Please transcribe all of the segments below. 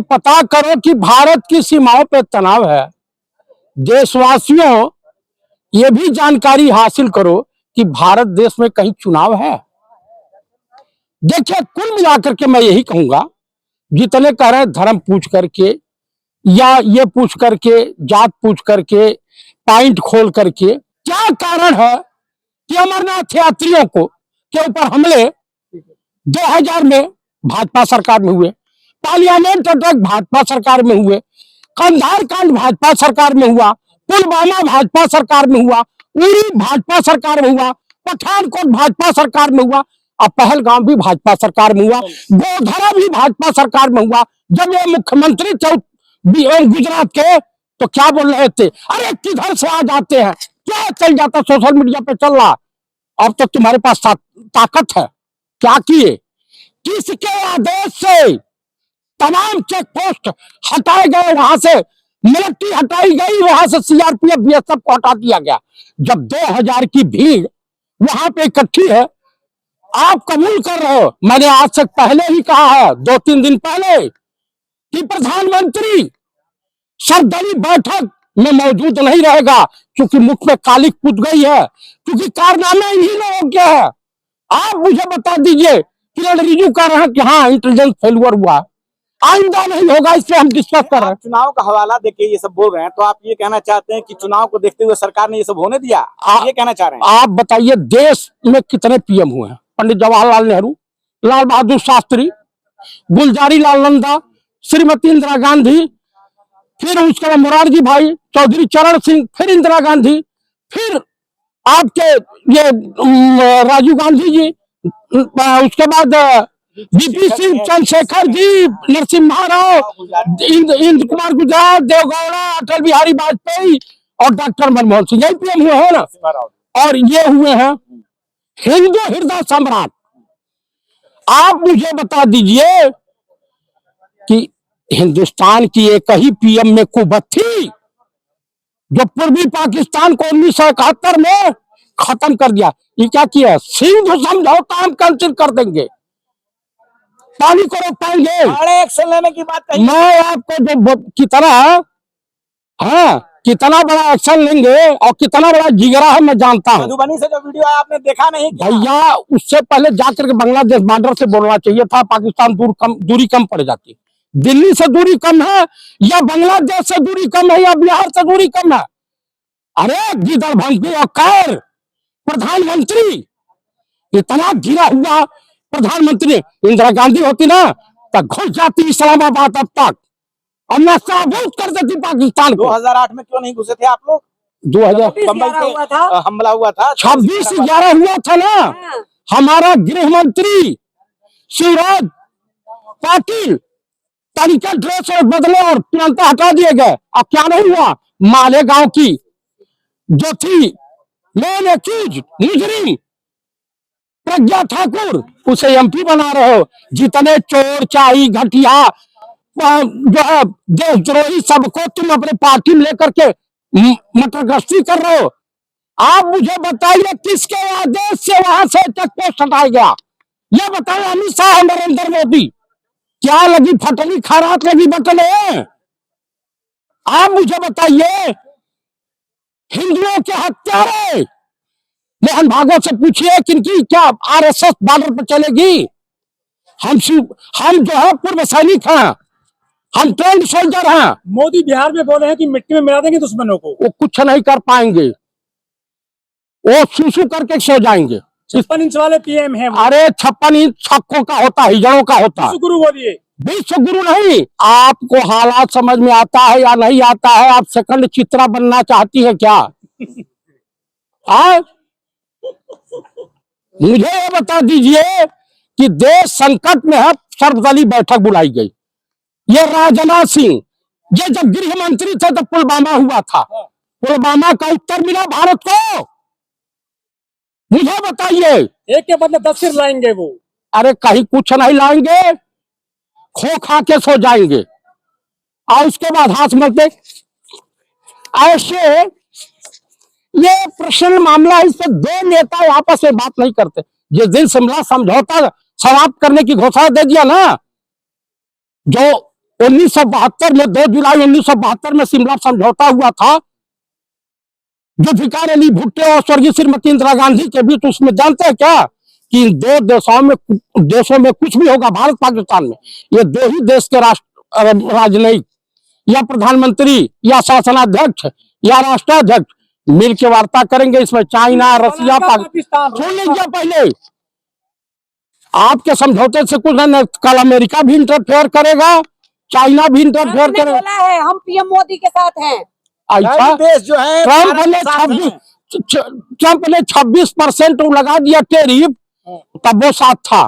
पता करो कि भारत की सीमाओं पे तनाव है। देशवासियों, ये भी जानकारी हासिल करो कि भारत देश में कहीं चुनाव है। देखिए, कुल मिलाकर के मैं यही कहूंगा, जितने कह रहे हैं धर्म पूछ करके या ये पूछ करके, जात पूछ करके, पॉइंट खोल करके, क्या कारण है कि अमरनाथ यात्रियों को के ऊपर हमले 2000 में भाजपा सरकार में हुए, पार्लियामेंट अटैक भाजपा सरकार में हुए, कंधार कांड भाजपा सरकार में हुआ, पुलवामा भाजपा सरकार में हुआ, उरी भाजपा सरकार में हुआ, पठानकोट भाजपा सरकार में हुआ, और पहलगाम भी भाजपा सरकार में हुआ, गोधरा भी भाजपा सरकार में हुआ। जब ये मुख्यमंत्री गुजरात के, तो क्या बोल रहे थे, अरे किधर से आ जाते हैं, क्या चल जाता, सोशल मीडिया पे चल रहा। अब तो तुम्हारे पास ताकत है, क्या किए, किसके आदेश से तमाम चेक पोस्ट हटाए गए, वहां से मिलिट्री हटाई गई, वहां से सीआरपीएफ बीएसएफ को हटा दिया गया। जब 2000 की भीड़ वहां पे इकट्ठी है, आप कबूल कर रहे हो, मैंने आज से पहले ही कहा है, 2-3 दिन पहले, कि प्रधानमंत्री सर्वदलीय बैठक में मौजूद नहीं रहेगा, क्योंकि मुख में कालिक पुत गई है, क्योंकि कारनामे इन्हीं लोगों के हैं। आप मुझे बता दीजिए, किरण रिजिजू कह रहे हैं कि हाँ इंटेलिजेंस फेलियर हुआ, आइंदा नहीं होगा, इससे हम डिस्कस कर रहे हैं। चुनाव का हवाला देके ये सब बोल रहे हैं, तो आप ये कहना चाहते हैं कि चुनाव को देखते हुए सरकार ने ये सब होने दिया, ये कहना चाह रहे हैं? आप बताइए, देश में कितने पीएम हुए हैं? पंडित जवाहरलाल नेहरू, लाल बहादुर शास्त्री, गुलजारी लाल नंदा, श्रीमती इंदिरा गांधी, फिर उसके बाद मोरारजी भाई, चौधरी चरण सिंह, फिर इंदिरा गांधी, फिर आपके ये राजीव गांधी जी, उसके बाद बीपी सिंह, चंद्रशेखर जी, नरसिम्हा राव, इंद्र कुमार गुजराल, देवगौड़ा, अटल बिहारी वाजपेयी और डॉक्टर मनमोहन सिंह, यही पीएम हुए हैं ना। और ये हुए हैं हिंदू हृदय सम्राट। आप मुझे बता दीजिए कि हिंदुस्तान की एक ही पीएम में कुवत थी, जो पूर्वी पाकिस्तान को 1971 में खत्म कर दिया। ये क्या किया? सिंधु समझौता हम कैंसिल कर देंगे, पानी को रोक पाएंगे, बड़े एक्शन लेने की बात कही। मैं आपको जो कितना बड़ा एक्शन लेंगे और कितना बड़ा जिगरा है मैं जानता हूँ। मधुबनी से जो वीडियो है आपने देखा नहीं भैया? उससे पहले जाकर के बांग्लादेश बॉर्डर से बोलना चाहिए था, पाकिस्तान दूरी कम पड़ जाती। दिल्ली से दूरी कम है या बांग्लादेश से दूरी कम है या बिहार से दूरी कम है? अरे गिदड़ भंगी और कैर प्रधानमंत्री, इतना गिरा हुआ प्रधानमंत्री। इंदिरा गांधी होती ना तो घुस जाती इस्लामाबाद अब तक, और मैं साबुत कर देती पाकिस्तान को। 2008 में क्यों नहीं घुसे थे आप लोग? 2000 बम्बई पे हमला हुआ था, 26/11 हुआ था ना। हमारा गृह मंत्री शिवराज पाटिल तरीका ड्रेस और बदले और तुरंत हटा दिए गए। अब क्या नहीं हुआ? मालेगांव की जो थी मेन एक्यूज मुजरिम प्रज्ञा ठाकुर, उसे एमपी बना रहे हो। जितने चोर चाई घटिया जो है देशद्रोही, सबको तुम अपने पार्टी में लेकर के मटर गश्ती कर रहे हो। आप मुझे बताइए, किसके आदेश से वहां से चेक पोस्ट हटाया गया? ये बताओ, अमित शाह, नरेंद्र मोदी? क्या लगी फटली खैरात लगी बटले? आप मुझे बताइए, हिंदुओं के हत्यारे मोहन भागवत से पूछिए किनकी क्या आरएसएस बॉर्डर पर चलेगी? हम जो है पूर्व सैनिक हैं, हम ट्रेंड सोल्जर हैं। मोदी बिहार में बोले हैं कि मिट्टी में मिला देंगे दुश्मनों को। वो कुछ नहीं कर पाएंगे, वो सुसु करके सो जाएंगे। 56 इंच वाले पीएम हैं। अरे 56 इंच छक्कों का होता है, हिजड़ों का होता है। विश्व गुरु बोलिए। विश्व गुरु नहीं। आपको हालात समझ में आता है या नहीं आता है? आप सेकंड चित्रा बनना चाहती है क्या? मुझे ये बता दीजिए कि देश संकट में है, सर्वदलीय बैठक बुलाई गई। ये राजनाथ सिंह, ये जब गृह मंत्री थे तो पुलवामा हुआ था, पुलवामा का उत्तर मिला भारत को? मुझे बताइए। एक के बदले 10 सिर लाएंगे वो। अरे कहीं कुछ नहीं लाएंगे, खो खा के सो जाएंगे और उसके बाद हाथ मलते। ऐसे ये प्रश्न मामला, इस पर दो नेता आपस में बात नहीं करते। जिस दिन शिमला समझौता समाप्त करने की घोषणा दे दिया ना, जो 1972 में 2 जुलाई 1972 में शिमला समझौता हुआ था जुल्फिकार अली भुट्टो और स्वर्गीय श्रीमती इंदिरा गांधी के बीच। उसमें जानते हैं क्या कि इन दो देशों में कुछ भी होगा, भारत पाकिस्तान में, ये दो ही देश के राजनयिक या प्रधानमंत्री या शासनाध्यक्ष या राष्ट्राध्यक्ष मिल के वार्ता करेंगे। इसमें चाइना, रसिया, पाकिस्तान, सुन लीजिए पहले, आपके समझौते से कुछ नहीं, कल अमेरिका भी इंटरफेयर करेगा, चाइना भी इंटरफेयर करेगा। बोला है हम पीएम मोदी के साथ हैं। अच्छा, देश जो है ट्रंप ने 26% लगा दिया टेरिफ, तब वो साथ था,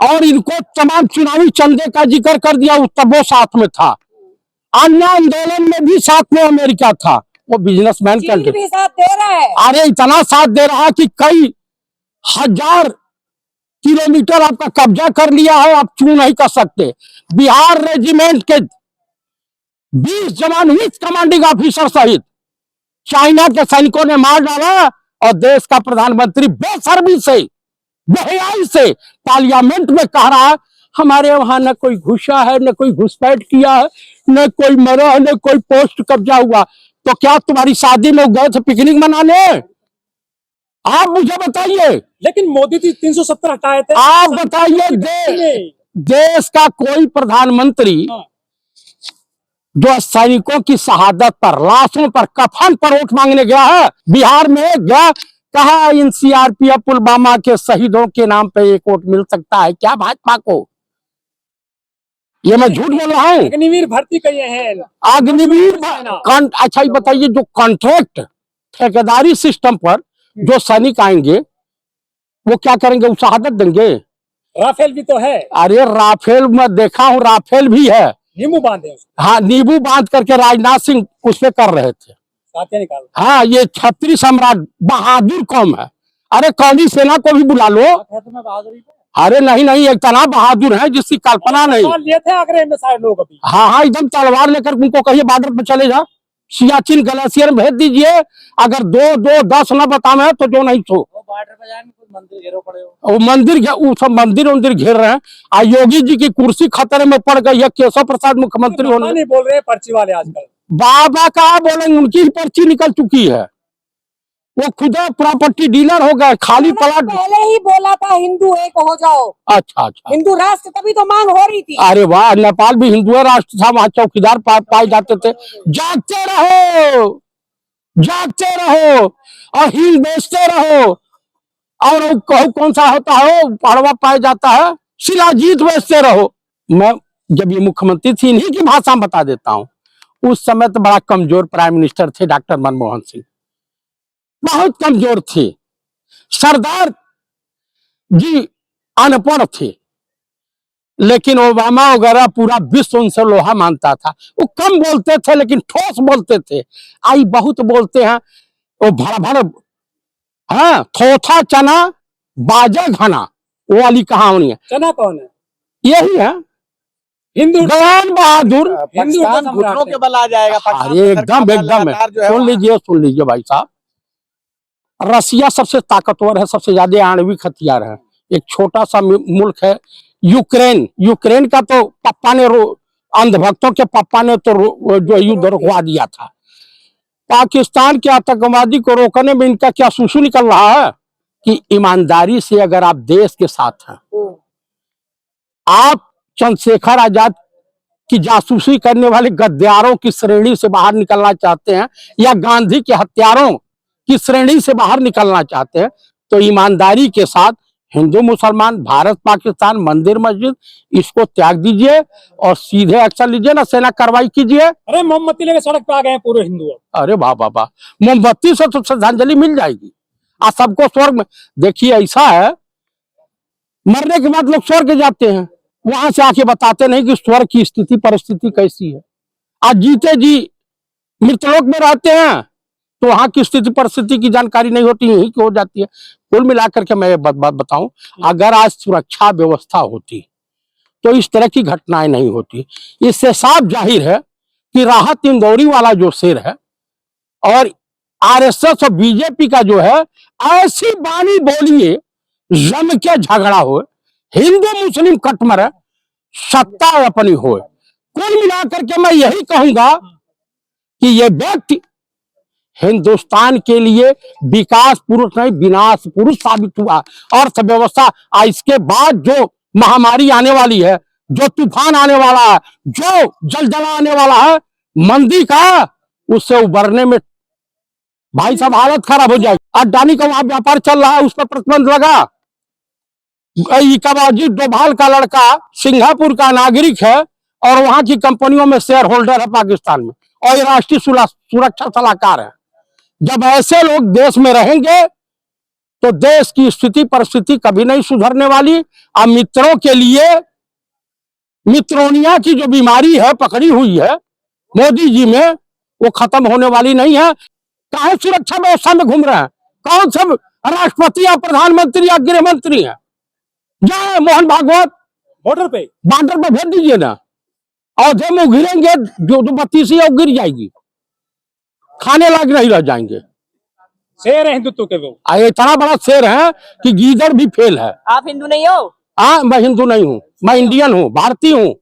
और इनको तमाम चुनावी चंदे का जिक्र कर दिया, तब वो साथ में था। अन्य आंदोलन में भी साथ में अमेरिका था, वो बिजनेसमैन चीन भी साथ दे रहा है। अरे इतना साथ दे रहा है कि कई हजार किलोमीटर आपका कब्जा कर लिया है, आप छू नहीं कर सकते। बिहार रेजिमेंट के 20 जवान विथ कमांडिंग ऑफिसर सहित चाइना के सैनिकों ने मार डाला, और देश का प्रधानमंत्री बेशर्मी से, बेहयाई से पार्लियामेंट में कह रहा है हमारे वहां न कोई घुसा है, न कोई घुसपैठ किया है, न कोई मरा है, न कोई पोस्ट कब्जा हुआ। तो क्या तुम्हारी शादी में गए थे पिकनिक मनाने? आप मुझे बताइए। लेकिन मोदी जी 370 हटाए थे। आप बताइए, देश का कोई प्रधानमंत्री जो सैनिकों की शहादत पर, लाशों पर, कफन पर वोट मांगने गया है? बिहार में गया, कहा इन सीआरपीएफ पुलवामा के शहीदों के नाम पे एक वोट मिल सकता है क्या भाजपा को? ये मैं झूठ बोल रहा हूँ? अग्निवीर भर्ती किए हैं। अग्निवीर, अच्छा ये बताइए, जो कॉन्ट्रैक्ट ठेकेदारी सिस्टम पर जो सैनिक आएंगे वो क्या करेंगे? वो शहादत देंगे। राफेल भी तो है। अरे राफेल में देखा हूँ, राफेल भी है, नींबू बांधे। हाँ, नींबू बांध करके राजनाथ सिंह उस पे कर रहे थे। निकाल। हाँ, ये छत्री सम्राट बहादुर कौम है। अरे कौमी सेना को भी बुला लो। अरे नहीं नहीं, एक तना बहादुर है जिसकी कल्पना नहीं। लिए थे आगरे में सारे लोग अभी। हाँ हाँ, एकदम तलवार लेकर उनको कहिए बॉर्डर पे चले जा, सियाचिन ग्लेशियर भेज दीजिए। अगर 2-2-10 न बतावे तो जो नहीं तो बॉर्डर पे जाएंगे, कुछ मंदिर घेरो पड़े हो। वो मंदिर घेर रहे हैं। आ योगी जी की कुर्सी खतरे में पड़ गई है, केशव प्रसाद मुख्यमंत्री होने। नहीं बोल रहे पर्ची वाले आजकल। बाबा कहा बोलेंगे, उनकी ही पर्ची निकल चुकी है, वो खुदा प्रॉपर्टी डीलर हो गए, खाली प्लाट। पहले ही बोला था हिंदू एक हो जाओ। अच्छा अच्छा, हिंदू राष्ट्र, तभी तो मांग हो रही थी। अरे वाह, नेपाल भी हिंदू राष्ट्र था, वहां चौकीदार पाए जाते थे। जागते रहो, जागते रहो, और हिंद बेचते रहो, और कौन सा होता हो पड़वा पाया जाता है, शिलाजीत बेचते रहो। मैं जब ये मुख्यमंत्री थी, इन्हीं की भाषा में बता देता हूँ, उस समय तो बड़ा कमजोर प्राइम मिनिस्टर थे डॉक्टर मनमोहन सिंह, बहुत कमजोर थे। सरदार जी अनपढ़ थे, लेकिन ओबामा वगैरह पूरा विश्व उनसे लोहा मानता था। वो कम बोलते थे लेकिन ठोस बोलते थे। आई बहुत बोलते हैं, वो भड़ हाँ, थोथा चना बाजा घना, वो वाली कहानी है। चना कौन है? यही है हिंदू गयान बहादुर। पाकिस्तान घुटनों के बल आ जाएगा। अरे एकदम एकदम, सुन लीजिए भाई साहब, रसिया सबसे ताकतवर है, सबसे ज्यादा आणविक हथियार है। एक छोटा सा मुल्क है यूक्रेन। यूक्रेन का तो पप्पा ने, अंधभक्तों के पप्पा ने तो जो युद्ध रुकवा दिया था। पाकिस्तान के आतंकवादी को रोकने में इनका क्या सुसु निकल रहा है कि ईमानदारी से अगर आप देश के साथ हैं, आप चंद्रशेखर आजाद की जासूसी करने वाले गद्दारों की श्रेणी से बाहर निकलना चाहते हैं, या गांधी के हत्यारों की श्रेणी से बाहर निकलना चाहते हैं, तो ईमानदारी के साथ हिंदू मुसलमान, भारत पाकिस्तान, मंदिर मस्जिद, इसको त्याग दीजिए और सीधे एक्शन लीजिए ना, सेना कार्रवाई कीजिए। अरे मोमबत्ती लेके सड़क पे आ गए हैं पूरे हिंदू। अरे वाह वाह वाह, मोमबत्ती से तो श्रद्धांजलि मिल जाएगी, आज सबको स्वर्ग में। देखिए ऐसा है, मरने के बाद लोग स्वर्ग जाते हैं, वहां से आके बताते नहीं कि स्वर्ग की स्थिति परिस्थिति कैसी है। आज जीते जी मृतलोक में रहते हैं तो वहां की स्थिति परिस्थिति की जानकारी नहीं होती, यही की हो जाती है। कुल मिलाकर के मैं बात बताऊं, अगर आज सुरक्षा व्यवस्था होती तो इस तरह की घटनाएं नहीं होती। इससे साफ जाहिर है कि राहत इंदौरी वाला जो शेर है और आरएसएस और बीजेपी का जो है, ऐसी बानी बोलिए जम के झगड़ा हो, हिंदू मुस्लिम कटमर सत्ता अपनी हो, कुल मिलाकर के मैं यही कहूंगा कि ये व्यक्ति हिंदुस्तान के लिए विकास पुरुष नहीं विनाश पुरुष साबित हुआ। अर्थव्यवस्था इसके बाद जो महामारी आने वाली है, जो तूफान आने वाला है, जो जलजला आने वाला है, मंदी का, उससे उबरने में भाई साहब हालत खराब हो जाएगी। अडानी का वहां व्यापार चल रहा है, उस पर प्रतिबंध लगा। अजीत डोभाल का लड़का सिंगापुर का नागरिक है और वहां की कंपनियों में शेयर होल्डर है पाकिस्तान में, और ये राष्ट्रीय सुरक्षा सलाहकार है। जब ऐसे लोग देश में रहेंगे तो देश की स्थिति परिस्थिति कभी नहीं सुधरने वाली। अब मित्रों के लिए मित्रोनिया की जो बीमारी है पकड़ी हुई है मोदी जी में, वो खत्म होने वाली नहीं है। काहे सुरक्षा व्यवस्था में घूम रहे हैं? कौन सब राष्ट्रपति या प्रधानमंत्री या गृह मंत्री हैं? जाए मोहन भागवत बॉर्डर पे भेज दीजिए ना, औधे में गिरेंगे जो 32 ही गिर जाएगी, खाने लायक नहीं रह जाएंगे। शेर है हिंदुत्व के वो। इतना बड़ा शेर है कि गीदड़ भी फेल है। आप हिंदू नहीं हो? हाँ, मैं हिंदू नहीं हूँ, मैं इंडियन हूँ, भारतीय हूँ।